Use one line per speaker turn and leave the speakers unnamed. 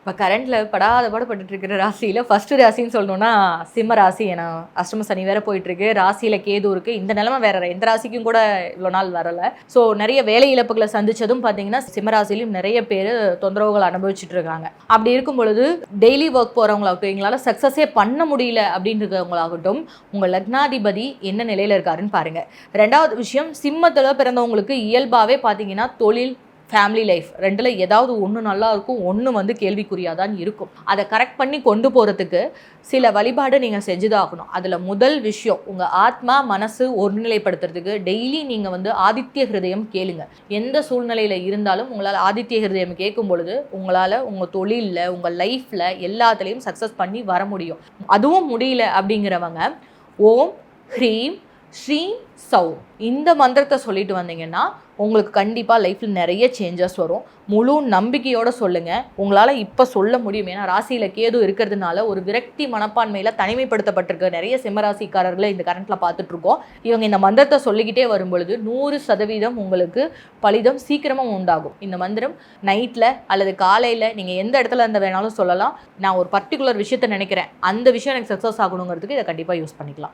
இப்போ கரண்ட்ல படாத பாடுபட்டு இருக்கிற ராசியில் ஃபர்ஸ்ட் ராசின்னு சொல்லணும்னா சிம்ம ராசி. ஏன்னா அஷ்டம சனி வேற போயிட்டு இருக்கு, ராசியில கேது இருக்கு. இந்த நிலைமை வேற எந்த ராசிக்கும் கூட இவ்வளோ நாள் வரல. ஸோ நிறைய வேலை இழப்புகளை சந்திச்சதும் பார்த்தீங்கன்னா சிம்ம ராசிலையும் நிறைய பேர் தொந்தரவுகள் அனுபவிச்சுட்டு இருக்காங்க. அப்படி இருக்கும் பொழுது டெய்லி ஒர்க் போறவங்களாகட்டும், எங்களால் சக்ஸஸே பண்ண முடியல அப்படின்றவங்களாகட்டும், உங்க லக்னாதிபதி என்ன நிலையில இருக்காருன்னு பாருங்க. ரெண்டாவது விஷயம், சிம்மத்தில் பிறந்தவங்களுக்கு இயல்பாகவே பார்த்தீங்கன்னா தொழில், ஃபேமிலி லைஃப் ரெண்டில் ஏதாவது ஒன்று நல்லா இருக்கும், ஒன்று கேள்விக்குறியாக தான் இருக்கும். அதை கரெக்ட் பண்ணி கொண்டு போகிறதுக்கு சில வழிபாடு நீங்கள் செஞ்சுதான் ஆகணும். அதில் முதல் விஷயம், உங்கள் ஆத்மா மனசு ஒருநிலைப்படுத்துறதுக்கு டெய்லி நீங்கள் ஆதித்ய ஹிருதயம் கேளுங்க. எந்த சூழ்நிலையில் இருந்தாலும் உங்களால் ஆதித்ய ஹிருதயம் கேட்கும் பொழுது உங்களால் உங்கள் தொழிலில், உங்கள் லைஃப்பில் எல்லாத்துலேயும் சக்ஸஸ் பண்ணி வர முடியும். அதுவும் முடியல அப்படிங்கிறவங்க ஓம் ஹ்ரீம் ஸ்ரீம் சௌ இந்த மந்திரத்தை சொல்லிட்டு வந்தீங்கன்னா உங்களுக்கு கண்டிப்பாக லைஃப்பில் நிறைய சேஞ்சஸ் வரும். முழு நம்பிக்கையோடு சொல்லுங்கள், உங்களால் இப்போ சொல்ல முடியும். ஏன்னா ராசியில் கேது இருக்கிறதுனால ஒரு விரக்தி மனப்பான்மையில் தனிமைப்படுத்தப்பட்டிருக்க நிறைய சிம்மராசிக்காரர்களை இந்த கரண்ட்டில் பார்த்துட்ருக்கோம். இவங்க இந்த மந்திரத்தை சொல்லிக்கிட்டே வரும்பொழுது 100% உங்களுக்கு பலிதம் சீக்கிரமாக உண்டாகும். இந்த மந்திரம் நைட்டில் அல்லது காலையில் நீங்கள் எந்த இடத்துல இருந்து வேணாலும் சொல்லலாம். நான் ஒரு பர்டிகுலர் விஷயத்தை நினைக்கிறேன், அந்த விஷயம் எனக்கு சக்ஸஸ் ஆகணுங்கிறதுக்கு இதை கண்டிப்பாக யூஸ் பண்ணிக்கலாம்.